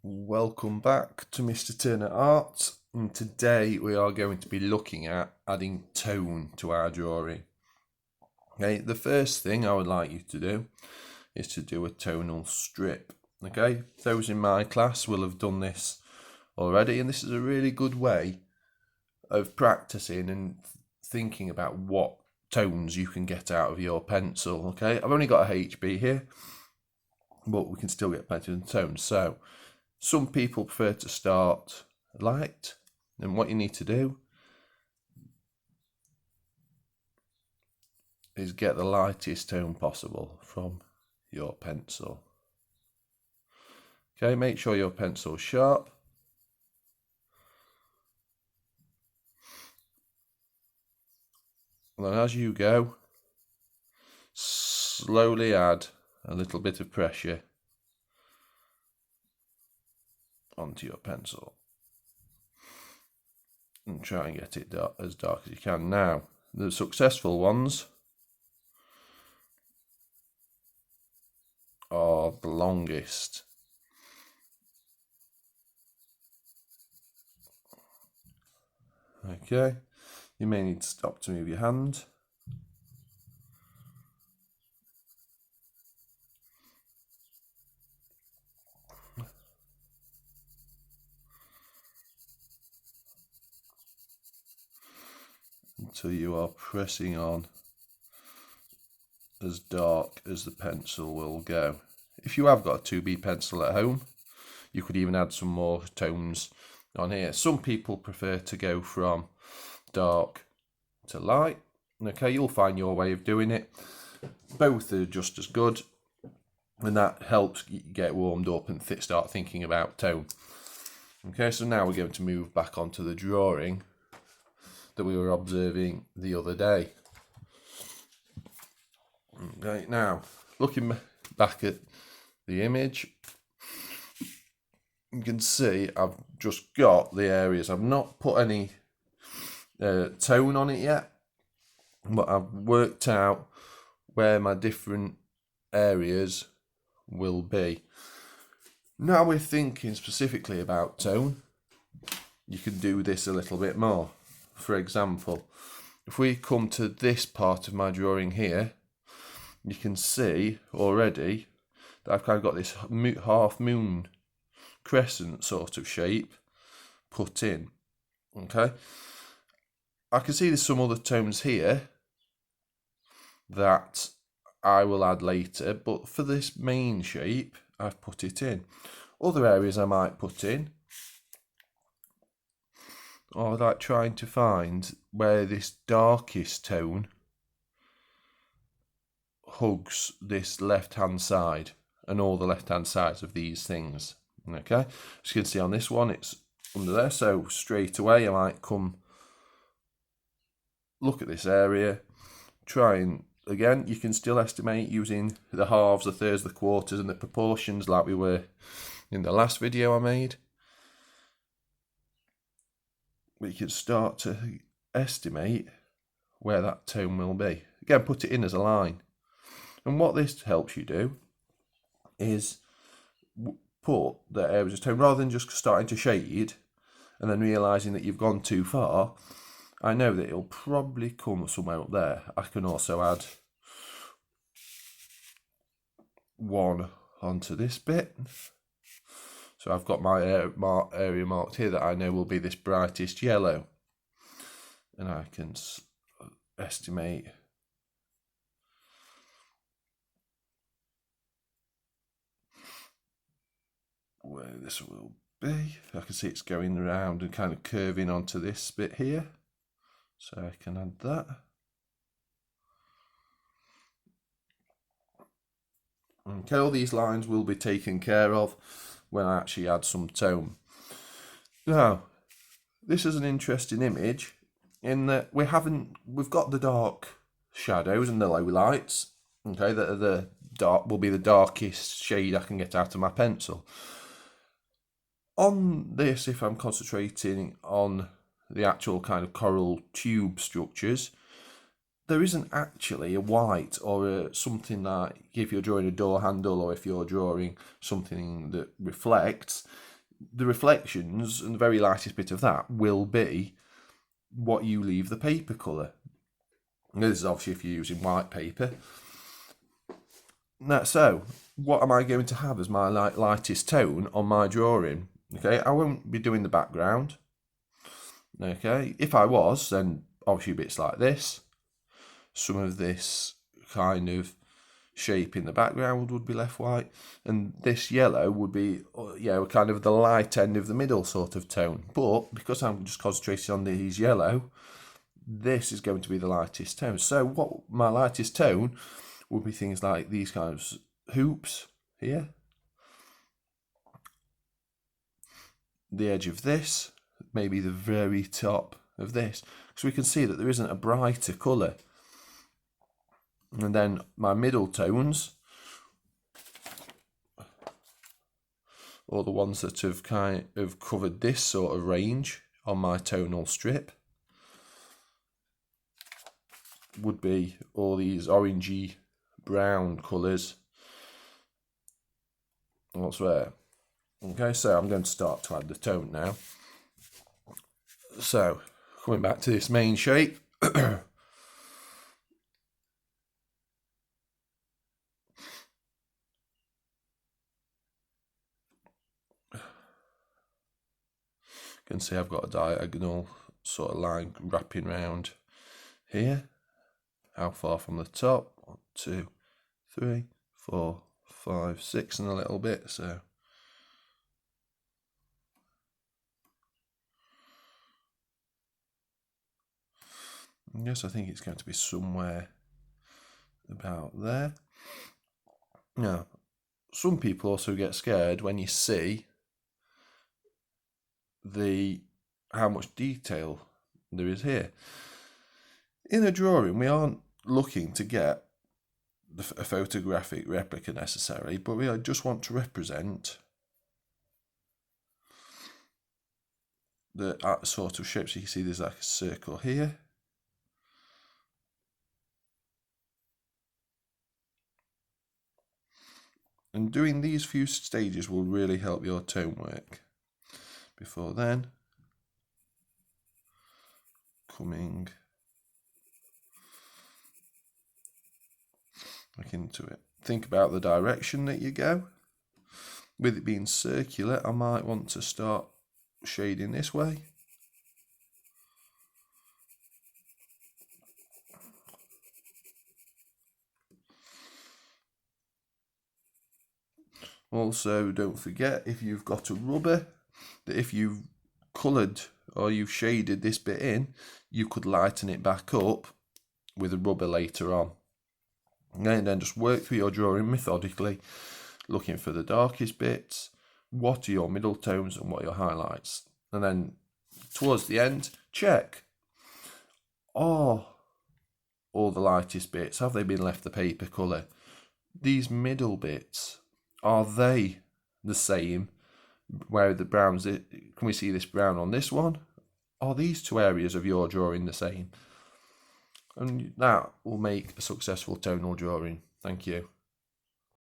Welcome back to Mr. Turner Art, and today we are going to be looking at adding tone to our drawing. Okay, the first thing I would like you to do is to do a tonal strip. Okay, those in my class will have done this already, and this is a really good way of practicing and thinking about what tones you can get out of your pencil. Okay, I've only got a HB here, but we can still get plenty of tones. So some people prefer to start light, and what you need to do is get the lightest tone possible from your pencil. Okay, make sure your pencil's sharp. And then as you go, slowly add a little bit of pressure onto your pencil and try and get it as dark as you can. Now, the successful ones are the longest. Okay, you may need to stop to move your hand. Until you are pressing on as dark as the pencil will go. If you have got a 2B pencil at home, you could even add some more tones on here. Some people prefer to go from dark to light. Okay, you'll find your way of doing it. Both are just as good, and that helps you get warmed up and start thinking about tone. Okay, so now we're going to move back onto the drawing that we were observing the other day. Okay, now looking back at the image, you can see I've just got the areas. I've not put any tone on it yet, but I've worked out where my different areas will be. Now we're thinking specifically about tone, you can do this a little bit more. For example, if we come to this part of my drawing here, you can see already that I've kind of got this half moon crescent sort of shape put in. Okay, I can see there's some other tones here that I will add later, but for this main shape I've put it in. Other areas I might put in, or like trying to find where this darkest tone hugs this left hand side and all the left hand sides of these things. Okay, as you can see on this one, it's under there, so straight away I might come look at this area, try and again you can still estimate using the halves, the thirds, the quarters and the proportions like we were in the last video I made. We can start to estimate where that tone will be. Again, put it in as a line. And what this helps you do is put the areas of tone, rather than just starting to shade and then realising that you've gone too far. I know that it'll probably come somewhere up there. I can also add one onto this bit. So I've got my area marked here that I know will be this brightest yellow. And I can estimate where this will be. I can see it's going around and kind of curving onto this bit here. So I can add that. Okay, all these lines will be taken care of when I actually add some tone. Now, this is an interesting image in that we've got the dark shadows and the low lights. Okay, that are the dark will be the darkest shade I can get out of my pencil. On this, if I'm concentrating on the actual kind of coral tube structures, there isn't actually a white or something like if you're drawing a door handle or if you're drawing something that reflects, the reflections and the very lightest bit of that will be what you leave the paper colour. This is obviously if you're using white paper. Now, so what am I going to have as my lightest tone on my drawing? Okay, I won't be doing the background. Okay, if I was, then obviously bits like this. Some of this kind of shape in the background would be left white, and this yellow would be, kind of the light end of the middle sort of tone. But because I'm just concentrating on these yellow, this is going to be the lightest tone. So what my lightest tone would be things like these kinds of hoops here, the edge of this, maybe the very top of this, so we can see that there isn't a brighter colour. And then my middle tones, or the ones that have kind of covered this sort of range on my tonal strip, would be all these orangey brown colours. What's there? Okay, so I'm going to start to add the tone now. So coming back to this main shape, you can see I've got a diagonal sort of line wrapping round here. How far from the top? 1, 2, 3, 4, 5, 6 and a little bit. So yes, I think it's going to be somewhere about there. Now, some people also get scared when you see how much detail there is here. In a drawing, we aren't looking to get a photographic replica necessarily, but we just want to represent the sort of shape. So you can see there's like a circle here. And doing these few stages will really help your tone work. Before then, coming back into it. Think about the direction that you go. With it being circular, I might want to start shading this way. Also, don't forget, if you've got a rubber, that if you've coloured or you've shaded this bit in, you could lighten it back up with a rubber later on. And then just work through your drawing methodically, looking for the darkest bits, what are your middle tones and what are your highlights. And then towards the end, check. Are all the lightest bits, have they been left the paper colour? These middle bits, are they the same? Where the browns, can we see this brown on this one? Are these two areas of your drawing the same? And that will make a successful tonal drawing. Thank you.